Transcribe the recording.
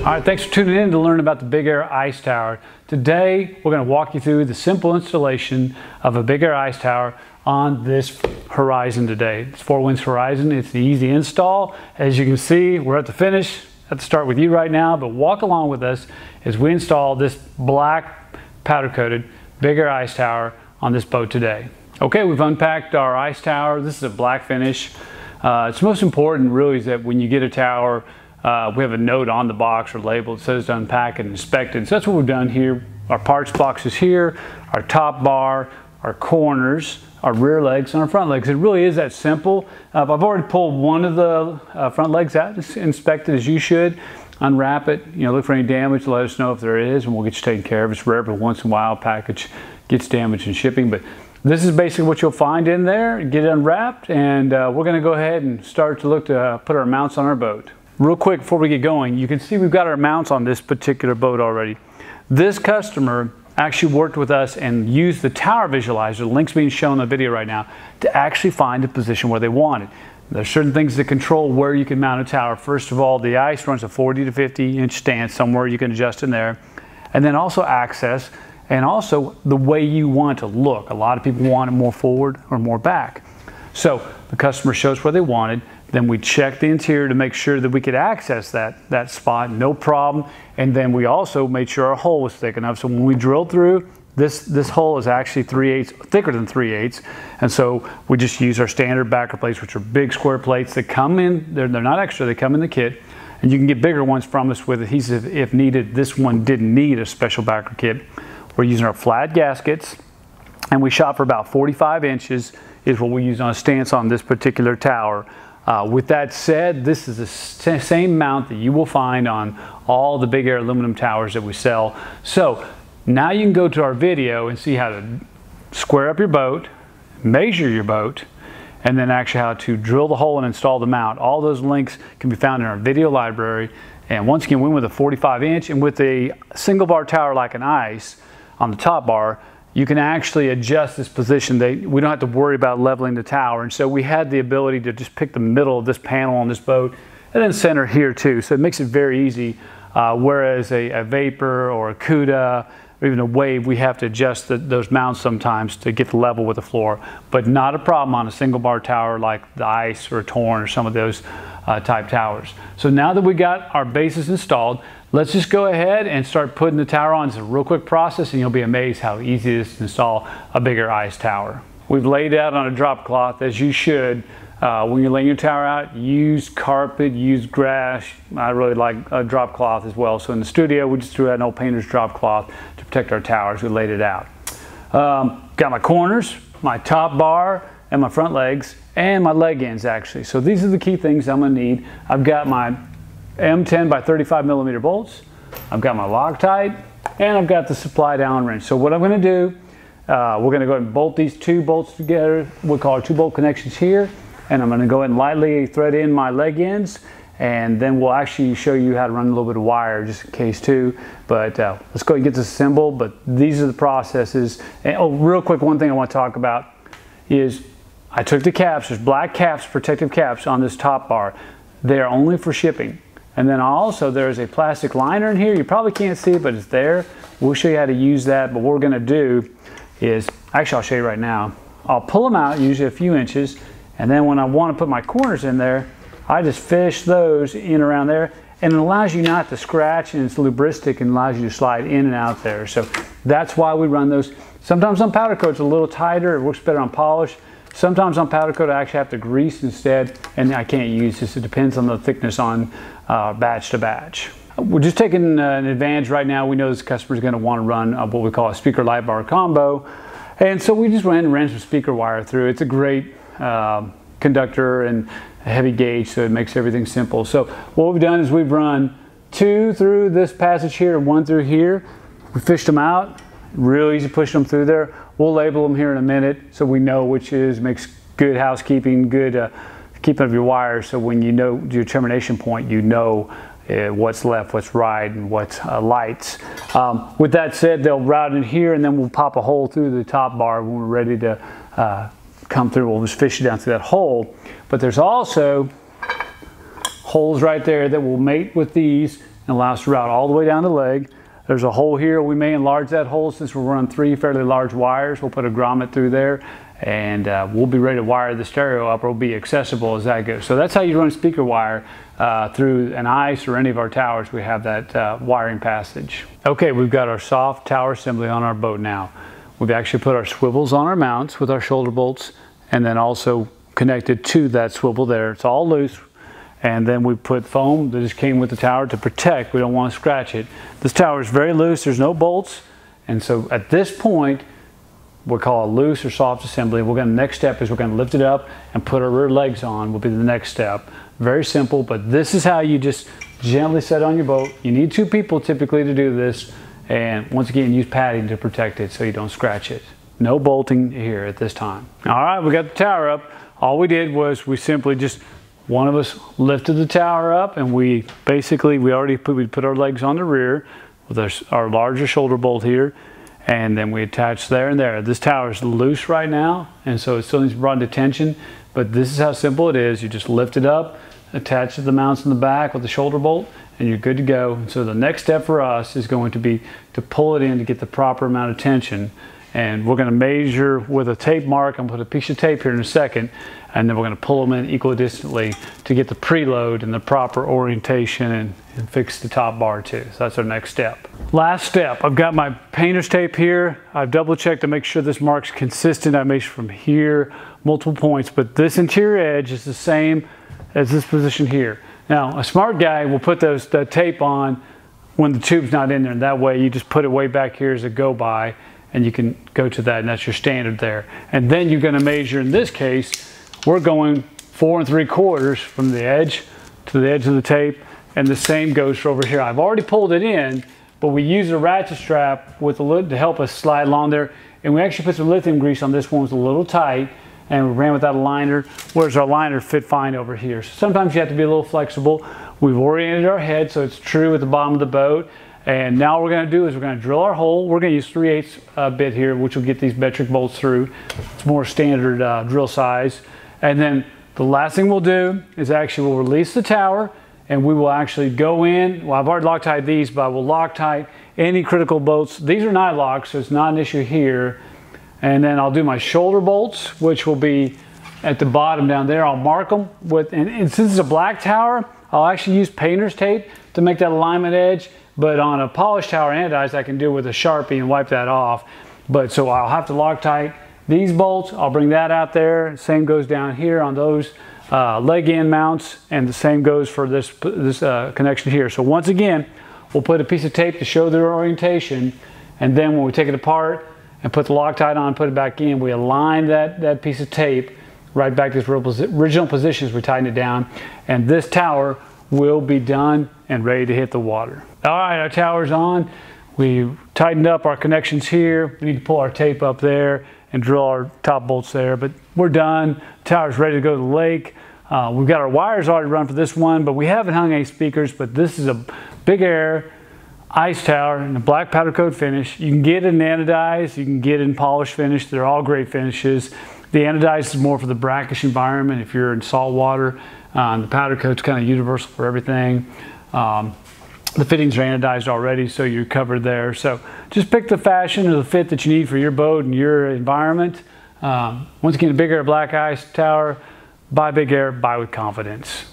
All right, thanks for tuning in to learn about the Big Air Ice Tower. Today, we're going to walk you through the simple installation of a Big Air Ice Tower on this horizon today. It's Four Winds Horizon. It's the easy install. As you can see, we're at the finish. I have to start with you right now, but walk along with us as we install this black powder-coated Big Air Ice Tower on this boat today. Okay, we've unpacked our ice tower. This is a black finish. It's most important really is that when you get a tower, we have a note on the box or label that says to unpack and inspect it. So that's what we've done here. Our parts box is here, our top bar, our corners, our rear legs, and our front legs. It really is that simple. I've already pulled one of the front legs out, just inspect it as you should. Unwrap it, look for any damage, let us know if there is, and we'll get you taken care of. It's rare, but once in a while a package gets damaged in shipping. But this is basically what you'll find in there. Get it unwrapped, and we're going to go ahead and start to look to put our mounts on our boat. Real quick before we get going, you can see we've got our mounts on this particular boat already. This customer actually worked with us and used the tower visualizer, the link's being shown in the video right now, to actually find a position where they want it. There's certain things that control where you can mount a tower. First of all, the ice runs a 40 to 50 inch stance, somewhere you can adjust in there. And then also access, and also the way you want it to look. A lot of people want it more forward or more back. So the customer shows where they wanted. Then we checked the interior to make sure that we could access that spot, no problem. And then we also made sure our hole was thick enough. So when we drilled through, this hole is actually 3/8, thicker than 3/8. And so we just use our standard backer plates, which are big square plates that come in, they're not extra, they come in the kit. And you can get bigger ones from us with adhesive if needed. This one didn't need a special backer kit. We're using our flat gaskets, and we shot for about 45 inches is what we use on a stance on this particular tower. With that said, this is the same mount that you will find on all the Big Air aluminum towers that we sell. So now you can go to our video and see how to square up your boat, measure your boat, and then actually how to drill the hole and install the mount. All those links can be found in our video library. And once again, we went with a 45 inch, and with a single bar tower like an ice on the top bar, you can actually adjust this position. We don't have to worry about leveling the tower. And so we had the ability to just pick the middle of this panel on this boat and then center here too. So it makes it very easy. Whereas a Vapor or a Cuda or even a Wave, we have to adjust those mounts sometimes to get the level with the floor. But not a problem on a single bar tower like the Ice or a Torn or some of those type towers. So now that we got our bases installed, let's just go ahead and start putting the tower on. It's a real quick process, and you'll be amazed how easy it is to install a Big Air ice tower. We've laid out on a drop cloth, as you should. When you're laying your tower out, use carpet, use grass. I really like a drop cloth as well. So in the studio, we just threw out an old painter's drop cloth to protect our towers. We laid it out. Got my corners, my top bar, and my front legs, and my leg ends actually. So these are the key things I'm gonna need. I've got my M10 by 35 millimeter bolts. I've got my Loctite, and I've got the supply down wrench. So what I'm going to do, we're going to go ahead and bolt these two bolts together. We'll call our 2-bolt connections here, and I'm going to go ahead and lightly thread in my leg ends, and then we'll actually show you how to run a little bit of wire just in case too. But let's go ahead and get this assembled. But these are the processes. And, oh, real quick, one thing I want to talk about is I took the caps. There's black caps, protective caps on this top bar. They are only for shipping. And then also there's a plastic liner in here. You probably can't see it, but it's there. We'll show you how to use that. But what we're gonna do is, actually I'll show you right now. I'll pull them out, usually a few inches, and then when I wanna put my corners in there, I just fish those in around there, and it allows you not to scratch, and it's lubricating and allows you to slide in and out there. So that's why we run those. Sometimes on powder coat it's a little tighter, it works better on polish. Sometimes on powder coat I actually have to grease instead, and I can't use this. It depends on the thickness on batch to batch. We're just taking an advantage right now. We know this customer is going to want to run what we call a speaker light bar combo, and so we just ran some speaker wire through. It's a great conductor and a heavy gauge, so it makes everything simple. So what we've done is we've run 2 through this passage here and 1 through here. We fished them out. Real easy pushing them through there. We'll label them here in a minute so we know which is, makes good housekeeping, good keeping of your wires, so when you know your termination point, you know what's left, what's right, and what's lights. With that said, they'll route in here, and then we'll pop a hole through the top bar when we're ready to come through. We'll just fish it down through that hole. But there's also holes right there that will mate with these and allows us to route all the way down the leg. There's a hole here. We may enlarge that hole since we're running 3 fairly large wires. We'll put a grommet through there, and we'll be ready to wire the stereo up, or it'll be accessible as that goes. So that's how you run speaker wire through an ice or any of our towers. We have that wiring passage. Okay, we've got our soft tower assembly on our boat now. We've actually put our swivels on our mounts with our shoulder bolts, and then also connected to that swivel there. It's all loose. And then we put foam that just came with the tower to protect. We don't want to scratch it. This tower is very loose. There's no bolts. And so at this point, we'll call a loose or soft assembly. Next step is we're going to lift it up and put our rear legs on will be the next step. Very simple, but this is how you just gently set it on your boat. You need 2 people typically to do this. And once again, use padding to protect it so you don't scratch it. No bolting here at this time. All right, we got the tower up. All we did was we simply just, one of us lifted the tower up, and we already put our legs on the rear with our larger shoulder bolt here, and then we attached there and there. This tower is loose right now, and so it still needs to be brought into tension, but this is how simple it is. You just lift it up, attach to the mounts in the back with the shoulder bolt, and you're good to go. And so the next step for us is going to be to pull it in to get the proper amount of tension. And we're going to measure with a tape mark. I'm going to put a piece of tape here in a second, and then we're going to pull them in equidistantly to get the preload and the proper orientation and fix the top bar too. So that's our next step. Last step, I've got my painter's tape here. I've double checked to make sure this mark's consistent. I measure from here, multiple points, but this interior edge is the same as this position here. Now, a smart guy will put that tape on when the tube's not in there. And that way you just put it way back here as a go by, and you can go to that, and that's your standard there. And then you're gonna measure, in this case, we're going 4 3/4 from the edge to the edge of the tape, and the same goes for over here. I've already pulled it in, but we use a ratchet strap with a lid to help us slide along there, and we actually put some lithium grease on this one. It's a little tight, and we ran without a liner, whereas our liner fit fine over here. So sometimes you have to be a little flexible. We've oriented our head so it's true at the bottom of the boat. And now what we're going to do is we're going to drill our hole. We're going to use 3/8 bit here, which will get these metric bolts through. It's more standard drill size. And then the last thing we'll do is actually we'll release the tower, and we will actually go in. Well, I've already Loctite these, but I will Loctite any critical bolts. These are night locks, so it's not an issue here. And then I'll do my shoulder bolts, which will be at the bottom down there. I'll mark them with, and since it's a black tower, I'll actually use painter's tape to make that alignment edge. But on a polished tower anodized, I can do it with a Sharpie and wipe that off. But so I'll have to Loctite these bolts. I'll bring that out there. Same goes down here on those leg end mounts, and the same goes for this connection here. So once again, we'll put a piece of tape to show their orientation, and then when we take it apart and put the Loctite on, put it back in, we align that piece of tape right back to its original position as we tighten it down, and this tower will be done and ready to hit the water. All right, our tower's on. We tightened up our connections here. We need to pull our tape up there and drill our top bolts there, but we're done. The tower's ready to go to the lake. We've got our wires already run for this one, but we haven't hung any speakers, but this is a Big Air ice tower in a black powder coat finish. You can get it in anodized, you can get it in polished finish. They're all great finishes. The anodized is more for the brackish environment if you're in salt water. The powder coat's kind of universal for everything. The fittings are anodized already, so you're covered there. So just pick the fashion or the fit that you need for your boat and your environment. Once again, a Big Air black ice tower. Buy Big Air, buy with confidence.